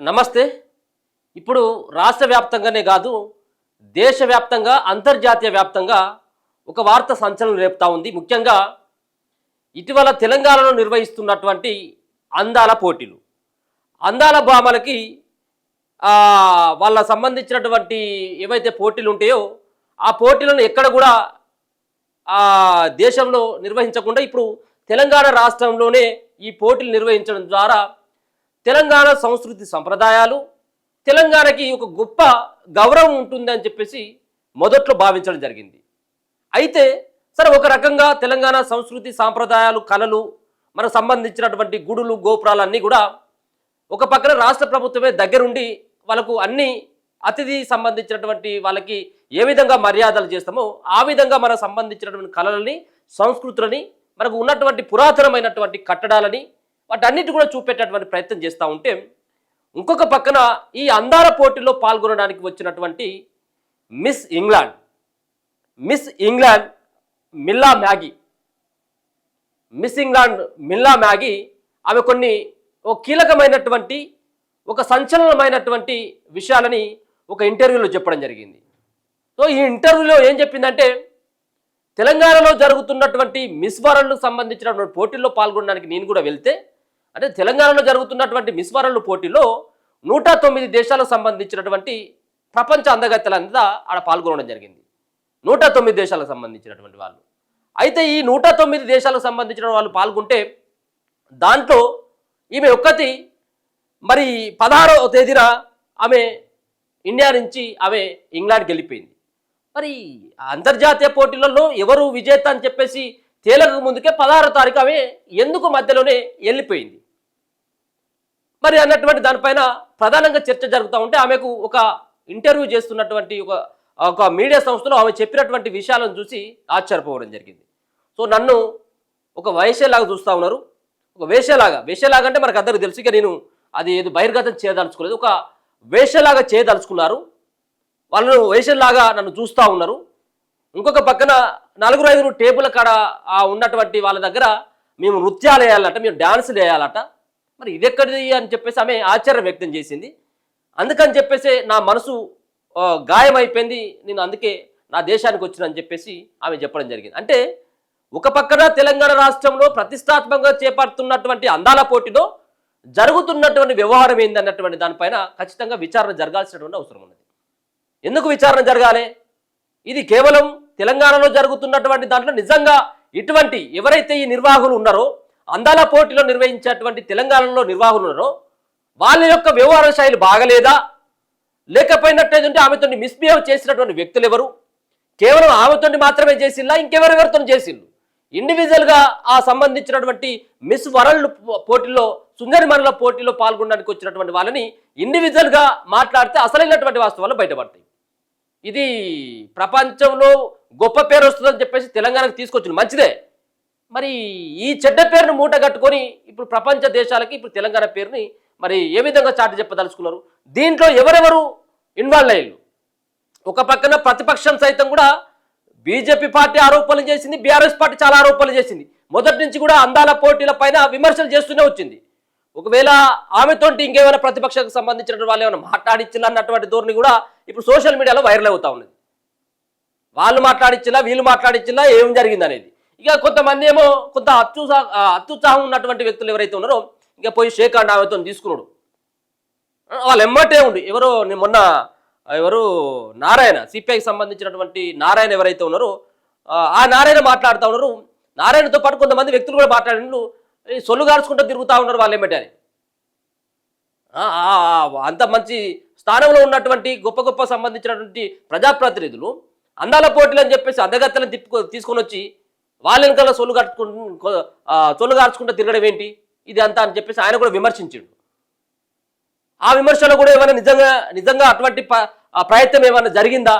నమస్తే. ఇప్పుడు రాష్ట్ర వ్యాప్తంగానే కాదు, దేశవ్యాప్తంగా, అంతర్జాతీయ వ్యాప్తంగా ఒక వార్త సంచలనం రేపుతా ఉంది. ముఖ్యంగా ఇటీవల తెలంగాణలో నిర్వహిస్తున్నటువంటి అందాల పోటీలు. అందాల భామలకి వాళ్ళ సంబంధించినటువంటి ఏవైతే పోటీలు ఉంటాయో ఆ పోటీలను ఎక్కడ కూడా దేశంలో నిర్వహించకుండా ఇప్పుడు తెలంగాణ రాష్ట్రంలోనే ఈ పోటీలు నిర్వహించడం ద్వారా తెలంగాణ సంస్కృతి సంప్రదాయాలు, తెలంగాణకి ఒక గొప్ప గౌరవం ఉంటుందని చెప్పేసి మొదట్లో భావించడం జరిగింది. అయితే సరే, ఒక రకంగా తెలంగాణ సంస్కృతి సాంప్రదాయాలు, కళలు, మనకు సంబంధించినటువంటి గుడులు, గోపురాలు అన్నీ కూడా ఒక పక్కన రాష్ట్ర ప్రభుత్వమే దగ్గరుండి వాళ్ళకు అన్ని అతిథి సంబంధించినటువంటి వాళ్ళకి ఏ విధంగా మర్యాదలు చేస్తామో ఆ విధంగా మనకు సంబంధించినటువంటి కళలని, సంస్కృతులని, మనకు ఉన్నటువంటి పురాతనమైనటువంటి కట్టడాలని వాటన్నిటి కూడా చూపెట్టేటువంటి ప్రయత్నం చేస్తూ ఉంటే, ఇంకొక పక్కన ఈ అందాల పోటీలో పాల్గొనడానికి వచ్చినటువంటి మిస్ ఇంగ్లాండ్ మిల్లా మ్యాగీ ఆమె కొన్ని కీలకమైనటువంటి ఒక సంచలనమైనటువంటి విషయాలని ఒక ఇంటర్వ్యూలో చెప్పడం జరిగింది. సో ఈ ఇంటర్వ్యూలో ఏం చెప్పిందంటే, తెలంగాణలో జరుగుతున్నటువంటి మిస్ వరల్డ్కు సంబంధించినటువంటి పోటీల్లో పాల్గొనడానికి నేను కూడా వెళ్తే, అంటే తెలంగాణలో జరుగుతున్నటువంటి మిస్ వరల్డ్ పోటీలో 109 దేశాలకు సంబంధించినటువంటి ప్రపంచ అందగత్తెలంతా ఆడ పాల్గొనడం జరిగింది. 109 దేశాలకు సంబంధించినటువంటి వాళ్ళు. అయితే ఈ 109 దేశాలకు సంబంధించిన వాళ్ళు పాల్గొంటే దాంట్లో ఈమె ఒక్కటి మరి 16వ తేదీన ఆమె ఇండియా నుంచి ఆమె ఇంగ్లాండ్కి వెళ్ళిపోయింది. మరి అంతర్జాతీయ పోటీలలో ఎవరు విజేత అని చెప్పేసి తేలక ముందుకే 16వ తారీఖు ఆమె ఎందుకు మధ్యలోనే వెళ్ళిపోయింది మరి అన్నటువంటి దానిపైన ప్రధానంగా చర్చ జరుగుతూ ఉంటే, ఆమెకు ఒక ఇంటర్వ్యూ చేస్తున్నటువంటి ఒక మీడియా సంస్థలో ఆమె చెప్పినటువంటి విషయాలను చూసి ఆశ్చర్యపోవడం జరిగింది. సో నన్ను ఒక వేశ్యలాగా చూస్తూ ఉన్నారు. ఒక వేశ్యలాగా అంటే మనకు అందరికీ తెలుసు, ఇక నేను అది ఏదో బహిర్గతం చేయదలుచుకోలేదు. ఒక వేశ్యలాగా చేయదలుచుకున్నారు. వాళ్ళు వేశ్యలాగా నన్ను చూస్తూ ఉన్నారు. ఇంకొక పక్కన 4-5 టేబుల్ కాడ ఉన్నటువంటి వాళ్ళ దగ్గర మేము నృత్యాలు వేయాలట, మేము డ్యాన్సులు వేయాలట. మరి ఇది ఎక్కడిది అని చెప్పేసి ఆమె ఆశ్చర్యం వ్యక్తం చేసింది. అందుకని చెప్పేసి నా మనసు గాయమైపోయింది, నేను అందుకే నా దేశానికి వచ్చినని చెప్పేసి ఆమె చెప్పడం జరిగింది. అంటే ఒక పక్కన తెలంగాణ రాష్ట్రంలో ప్రతిష్టాత్మకంగా చేపడుతున్నటువంటి అందాల పోటీలో జరుగుతున్నటువంటి వ్యవహారం ఏందన్నటువంటి దానిపైన ఖచ్చితంగా విచారణ జరగాల్సినటువంటి అవసరం ఉన్నది. ఎందుకు విచారణ జరగాలి? ఇది కేవలం తెలంగాణలో జరుగుతున్నటువంటి దాంట్లో నిజంగా ఇటువంటి ఎవరైతే ఈ నిర్వాహకులు ఉన్నారో, అందాల పోటీలో నిర్వహించేటువంటి తెలంగాణలో నిర్వాహకులు ఉన్నారో వాళ్ళ యొక్క వ్యవహార శైలి బాగలేదా, లేకపోయినట్టయితే ఆమెతో మిస్బిహేవ్ చేసినటువంటి వ్యక్తులు ఎవరు, కేవలం ఆమెతో మాత్రమే చేసిల్లా, ఇంకెవరెవరితో చేసిల్లు, ఇండివిజువల్గా ఆ సంబంధించినటువంటి మిస్ వరల్డ్ పోటీలో, సుందరి మరల పోటీలో పాల్గొనడానికి వచ్చినటువంటి వాళ్ళని ఇండివిజువల్గా మాట్లాడితే అసలైనటువంటి వాస్తవాలు బయటపడతాయి. ఇది ప్రపంచంలో గొప్ప పేరు వస్తుందని చెప్పేసి తెలంగాణకు తీసుకొచ్చింది, మంచిదే. మరి ఈ చెడ్డ పేరును మూట కట్టుకొని ఇప్పుడు ప్రపంచ దేశాలకి ఇప్పుడు తెలంగాణ పేరుని మరి ఏ విధంగా చాటి చెప్పదలుచుకున్నారు? దీంట్లో ఎవరెవరు ఇన్వాల్వ్ అయ్యారు? ఒక పక్కన ప్రతిపక్షం సైతం కూడా బీజేపీ పార్టీ ఆరోపణలు చేసింది, బీఆర్ఎస్ పార్టీ చాలా ఆరోపణలు చేసింది. మొదటి నుంచి కూడా అందాల పోటీల పైన విమర్శలు చేస్తూనే వచ్చింది. ఒకవేళ ఆమెతోటి ఇంకేమైనా ప్రతిపక్షకు సంబంధించిన వాళ్ళు ఏమైనా మాట్లాడించాల అన్నటువంటి ధోరణి కూడా ఇప్పుడు సోషల్ మీడియాలో వైరల్ అవుతా ఉన్నది. వాళ్ళు మాట్లాడించిలా, వీళ్ళు మాట్లాడించిలా, ఏం జరిగింది అనేది. ఇక కొంతమంది ఏమో కొంత అత్యుత్సాహం ఉన్నటువంటి వ్యక్తులు ఎవరైతే ఉన్నారో ఇక పోయి షేక్ అండ్ ఆమెతో తీసుకున్నాడు. వాళ్ళు ఎమ్మటే ఉండి ఎవరు నారాయణ, సిపిఐకి సంబంధించినటువంటి నారాయణ ఎవరైతే ఉన్నారో ఆ నారాయణ మాట్లాడుతూ ఉన్నారు. నారాయణతో పాటు కొంతమంది వ్యక్తులు కూడా మాట్లాడినట్లు సొల్లు గార్చుకుంటూ తిరుగుతూ ఉన్నారు వాళ్ళు ఏమిటి అని. అంత మంచి స్థానంలో ఉన్నటువంటి గొప్ప సంబంధించినటువంటి ప్రజాప్రతినిధులు అందాల పోటీలు అని చెప్పేసి అందగత్తెలను తీసుకొని వచ్చి వాళ్ళ వెనకాల సొల్లు గార్చుకుంటూ తిరగడం ఏంటి ఇది అంతా అని చెప్పేసి ఆయన కూడా విమర్శించాడు. ఆ విమర్శలో కూడా ఏమైనా నిజంగా అటువంటి ప్రయత్నం ఏమైనా జరిగిందా?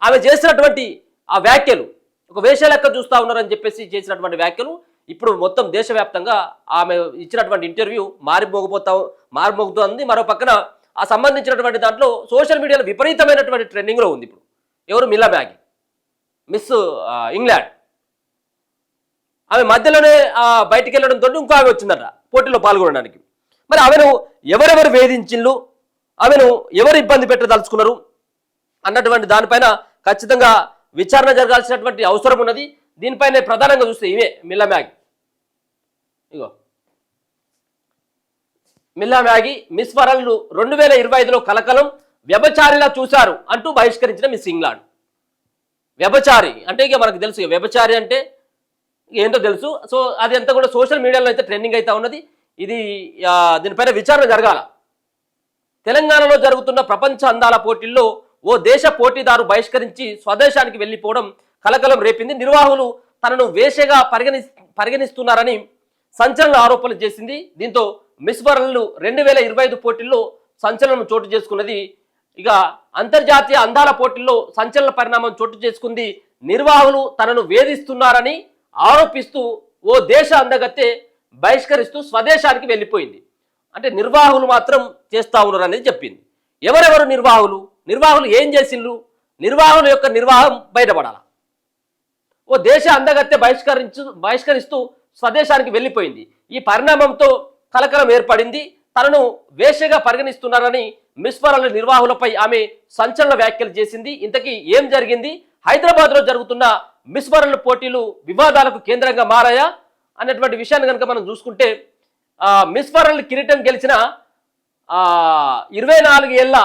ఆమె చేసినటువంటి ఆ వ్యాఖ్యలు ఒక వేష లెక్క చూస్తూ ఉన్నారని చెప్పేసి చేసినటువంటి వ్యాఖ్యలు ఇప్పుడు మొత్తం దేశవ్యాప్తంగా ఆమె ఇచ్చినటువంటి ఇంటర్వ్యూ మారిమోగుతుంది. మరో పక్కన ఆ సంబంధించినటువంటి దాంట్లో సోషల్ మీడియాలో విపరీతమైనటువంటి ట్రెండింగ్లో ఉంది. ఇప్పుడు ఎవరు మిల్లా మ్యాగీ, మిస్ ఇంగ్లాండ్, ఆమె మధ్యలోనే బయటికి వెళ్ళడంతో ఇంకో ఆమె వచ్చిందట పోటీలో పాల్గొనడానికి. మరి ఆమెను ఎవరెవరు వేధించిళ్ళు, ఆమెను ఎవరు ఇబ్బంది పెట్టదలుచుకున్నారు అన్నటువంటి దానిపైన ఖచ్చితంగా విచారణ జరగాల్సినటువంటి అవసరం ఉన్నది. దీనిపైన ప్రధానంగా చూస్తే ఇవే మిల్లా మ్యాగీ, ఇగో మిల్లా మ్యాగీ మిస్ వరల్డ్ 2025లో కలకలం, వ్యభచారిలా చూశారు అంటూ బహిష్కరించిన మిస్ ఇంగ్లాండ్. వ్యభచారి అంటే ఇక మనకు తెలుసు, వ్యభచారి అంటే ఏంటో తెలుసు. సో అది అంతా కూడా సోషల్ మీడియాలో అయితే ట్రెండింగ్ అయితే ఉన్నది. ఇది దీనిపైన విచారణ జరగాల. తెలంగాణలో జరుగుతున్న ప్రపంచ అందాల పోటీల్లో ఓ దేశ పోటీదారు బహిష్కరించి స్వదేశానికి వెళ్ళిపోవడం కలకలం రేపింది. నిర్వాహకులు తనను వేషగా పరిగణిస్తున్నారని సంచలన ఆరోపణలు చేసింది. దీంతో మిస్ వరల్డ్ 2025 పోటీల్లో సంచలనం చోటు చేసుకున్నది. ఇక అంతర్జాతీయ అందాల పోటీల్లో సంచలన పరిణామం చోటు చేసుకుంది. నిర్వాహకులు తనను వేధిస్తున్నారని ఆరోపిస్తూ ఓ దేశ అందగత్తె బహిష్కరిస్తూ స్వదేశానికి వెళ్ళిపోయింది. అంటే నిర్వాహకులు మాత్రం చేస్తా ఉన్నారు అనేది చెప్పింది. ఎవరెవరు నిర్వాహకులు ఏం చేసిండ్రు, నిర్వాహకుల యొక్క నిర్వాహం బయటపడాల. ఓ దేశ అందగత్తె బహిష్కరిస్తూ స్వదేశానికి వెళ్ళిపోయింది. ఈ పరిణామంతో కలకలం ఏర్పడింది. తనను వేషగా పరిగణిస్తున్నారని మిస్ వరల్డ్ నిర్వాహకులపై ఆమె సంచలన వ్యాఖ్యలు చేసింది. ఇంతకీ ఏం జరిగింది, హైదరాబాద్లో జరుగుతున్న మిస్ వరల్డ్ పోటీలు వివాదాలకు కేంద్రంగా మారాయా అన్నటువంటి విషయాన్ని కనుక మనం చూసుకుంటే, మిస్ వరల్డ్ కిరీటం గెలిచిన 24 ఏళ్ల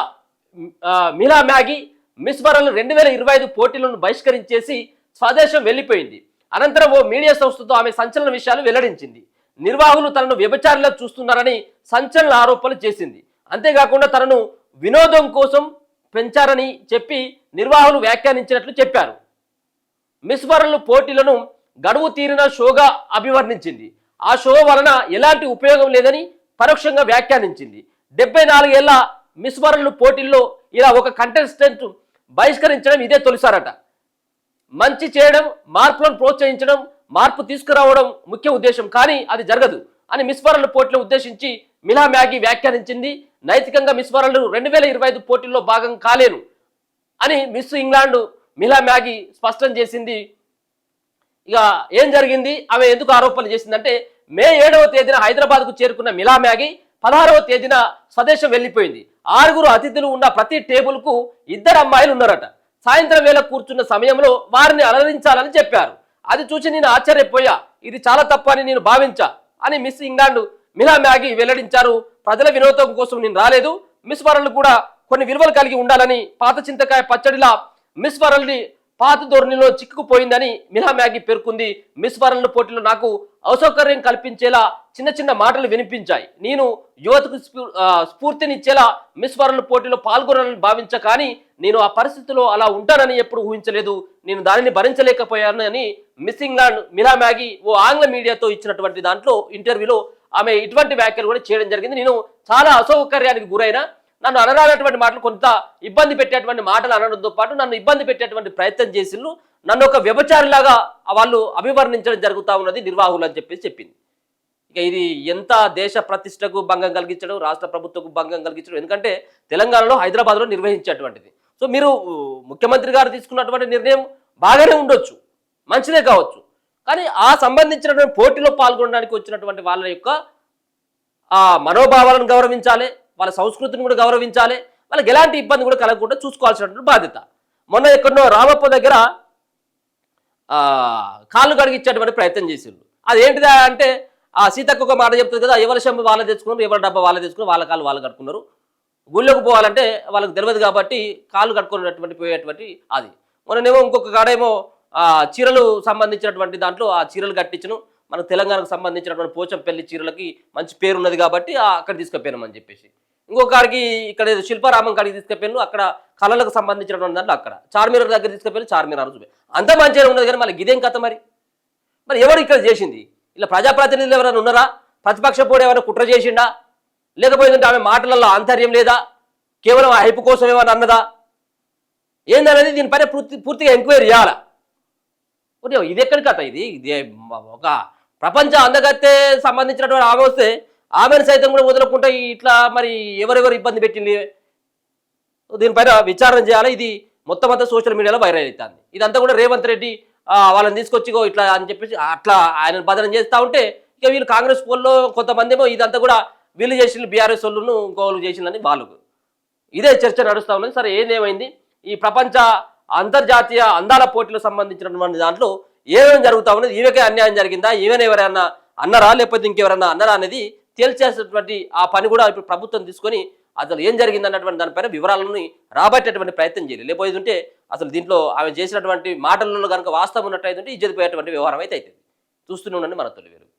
మిలా మ్యాగీ మిస్ వరల్డ్ 2025 పోటీలను బహిష్కరించేసి స్వదేశం వెళ్ళిపోయింది. అనంతరం ఓ మీడియా సంస్థతో ఆమె సంచలన విషయాలు వెల్లడించింది. నిర్వాహకులు తనను వ్యభిచారిలా చూస్తున్నారని సంచలన ఆరోపణలు చేసింది. అంతేకాకుండా తనను వినోదం కోసం పెంచారని చెప్పి నిర్వాహకులు వ్యాఖ్యానించినట్లు చెప్పారు. మిస్ వరల్డ్ పోటీలను గడువు తీరిన షోగా అభివర్ణించింది. ఆ షో వలన ఎలాంటి ఉపయోగం లేదని పరోక్షంగా వ్యాఖ్యానించింది. 74 ఏళ్ల మిస్ వరల్డ్ పోటీల్లో ఇలా ఒక కంటెస్టెంట్ బహిష్కరించడం ఇదే తొలిసారట. మంచి చేయడం, మార్పులను ప్రోత్సహించడం, మార్పు తీసుకురావడం ముఖ్య ఉద్దేశం, కానీ అది జరగదు అని మిస్ వరల్డ్ పోటీలను ఉద్దేశించి మిలా మ్యాగీ వ్యాఖ్యానించింది. నైతికంగా మిస్ వరల్డ్ 2025 పోటీల్లో భాగం కాలేను అని మిస్ ఇంగ్లాండ్ మిలా మ్యాగీ స్పష్టం చేసింది. ఇక ఏం జరిగింది, ఆమె ఎందుకు ఆరోపణలు చేసిందంటే, మే 7వ తేదీన హైదరాబాద్కు చేరుకున్న మిలా మ్యాగీ 16వ తేదీన స్వదేశం వెళ్ళిపోయింది. 6 అతిథులు ఉన్న ప్రతి టేబుల్కు 2 అమ్మాయిలు ఉన్నారట. సాయంత్రం వేళ కూర్చున్న సమయంలో వారిని అలరించాలని చెప్పారు. అది చూసి నేను ఆశ్చర్యపోయా, ఇది చాలా తప్పు అని నేను భావించా అని మిస్ ఇంగ్లాండ్ మిలా మ్యాగీ వెల్లడించారు. ప్రజల వినోదం కోసం నేను రాలేదు, మిస్ వరల్డ్ కూడా కొన్ని విలువలు కలిగి ఉండాలని, పాత చింతకాయ పచ్చడిలా మిస్ వరల్డ్ పాత ధోరణిలో చిక్కుకుపోయిందని మిలా మ్యాగీ పేర్కొంది. మిస్ వరల్డ్ పోటీలో నాకు అసౌకర్యం కల్పించేలా చిన్న చిన్న మాటలు వినిపించాయి. నేను యువతకు స్ఫూర్తినిచ్చేలా మిస్ వరల్డ్ పోటీలో పాల్గొనాలని భావించా, కానీ నేను ఆ పరిస్థితిలో అలా ఉంటానని ఎప్పుడు ఊహించలేదు. నేను దానిని భరించలేకపోయాను అని మిస్ ఇంగ్లాండ్ మిలా మ్యాగీ ఓ ఆంగ్ల మీడియాతో ఇచ్చినటువంటి దాంట్లో ఇంటర్వ్యూలో ఆమె ఇటువంటి వ్యాఖ్యలు కూడా చేయడం జరిగింది. నేను చాలా అసౌకర్యానికి గురైన, నన్ను అనరానటువంటి మాటలు, కొంత ఇబ్బంది పెట్టేటువంటి మాటలు అనడంతో పాటు నన్ను ఇబ్బంది పెట్టేటువంటి ప్రయత్నం చేసిళ్ళు, నన్ను ఒక వ్యభిచారిలాగా వాళ్ళు అభివర్ణించడం జరుగుతూ ఉన్నది నిర్వాహకులు అని చెప్పింది. ఇక ఇది ఎంత దేశ ప్రతిష్టకు భంగం కలిగించడం, రాష్ట్ర ప్రభుత్వకు భంగం కలిగించడం. ఎందుకంటే తెలంగాణలో హైదరాబాద్లో నిర్వహించేటువంటిది. సో మీరు ముఖ్యమంత్రి గారు తీసుకున్నటువంటి నిర్ణయం బాగానే ఉండొచ్చు, మంచిదే కావచ్చు, కానీ ఆ సంబంధించినటువంటి పోటీలో పాల్గొనడానికి వచ్చినటువంటి వాళ్ళ యొక్క ఆ మనోభావాలను గౌరవించాలి, వాళ్ళ సంస్కృతిని కూడా గౌరవించాలి, వాళ్ళకి ఎలాంటి ఇబ్బంది కూడా కలగకుండా చూసుకోవాల్సినటువంటి బాధ్యత. మొన్న ఎక్కడో రామప్ప దగ్గర కాళ్ళు కడిగిచ్చేటువంటి ప్రయత్నం చేసిండ్రు. అదేంటిదా అంటే, ఆ సీతక్క ఒక మాట చెప్తుంది కదా, ఎవరి శంభ వాళ్ళే తెచ్చుకున్నారు, ఎవరి డబ్బా వాళ్ళే తెచ్చుకున్నారు, వాళ్ళ కాళ్ళు వాళ్ళు కట్టుకున్నారు. గుళ్ళోకి పోవాలంటే వాళ్ళకి తెలియదు కాబట్టి కాళ్ళు కట్టుకున్నటువంటి పోయేటువంటి అది. మొన్ననేమో ఇంకొక కాడేమో చీరలు సంబంధించినటువంటి దాంట్లో ఆ చీరలు కట్టించను, మనకు తెలంగాణకు సంబంధించినటువంటి పోచంపల్లి చీరలకి మంచి పేరు ఉన్నది కాబట్టి అక్కడ తీసుకుపోయినామని చెప్పేసి, ఇంకొకరికి ఇక్కడ శిల్పారామం కాడికి తీసుకుపోయాను, అక్కడ కళలకు సంబంధించినటువంటి దాంట్లో అక్కడ చార్మినార్ దగ్గర తీసుకుపోయాను, చార్మినార్ చూపి అంత మంచిగా ఉన్నది. కానీ మళ్ళీ ఇదేం కథ మరి ఎవరు ఇక్కడ చేసింది? ఇలా ప్రజాప్రతినిధులు ఎవరైనా ఉన్నారా? ప్రతిపక్ష పోటీ ఎవరైనా కుట్ర చేసిండా? లేకపోయిందంటే ఆమె మాటలలో ఆంతర్యం లేదా? కేవలం ఆ హైపు కోసం ఏమైనా అన్నదా? ఏందనేది దీనిపైన పూర్తిగా ఎంక్వైరీ చేయాలా. ఇది ఎక్కడి కథ? ఇది ఒక ప్రపంచ అందగత్తే సంబంధించినటువంటి ఆమె వస్తే ఆమెను సైతం కూడా వదులుకుంటే ఇట్లా మరి ఎవరెవరు ఇబ్బంది పెట్టింది? దీనిపైన విచారణ చేయాలి. ఇది మొత్తం అంతా సోషల్ మీడియాలో వైరల్ అవుతుంది. ఇదంతా కూడా రేవంత్ రెడ్డి వాళ్ళని తీసుకొచ్చి ఇట్లా అని చెప్పేసి అట్లా ఆయన బదనం చేస్తూ ఉంటే, ఇక వీళ్ళు కాంగ్రెస్ పోల్లో కొంతమంది ఏమో ఇదంతా కూడా వీళ్ళు చేసిన బీఆర్ఎస్ వాళ్ళను ఇంకోళ్ళు చేసిందని వాళ్ళకు ఇదే చర్చ నడుస్తూ ఉన్నది. సరే ఏదేమైంది ఈ ప్రపంచ అంతర్జాతీయ అందాల పోటీలకు సంబంధించినటువంటి దాంట్లో ఏమేమి జరుగుతూ ఉన్నది, ఈమెకే అన్యాయం జరిగిందా, ఈమెను ఎవరైనా అన్నారా లేకపోతే ఇంకెవరన్నా అన్నారా అనేది తేల్చేసినటువంటి ఆ పని కూడా ఇప్పుడు ప్రభుత్వం తీసుకొని అసలు ఏం జరిగింది అన్నటువంటి దానిపైన వివరాలను రాబట్టేటువంటి ప్రయత్నం చేయాలి. లేకపోతే ఉంటే అసలు దీంట్లో ఆమె చేసినటువంటి మాటలలో కనుక వాస్తవం ఉన్నట్టయితే ఇజ్జత్ పోయేటువంటి వ్యవహారం అయితే అవుతుంది. చూస్తూనే ఉండండి మన తొలి వెలుగు.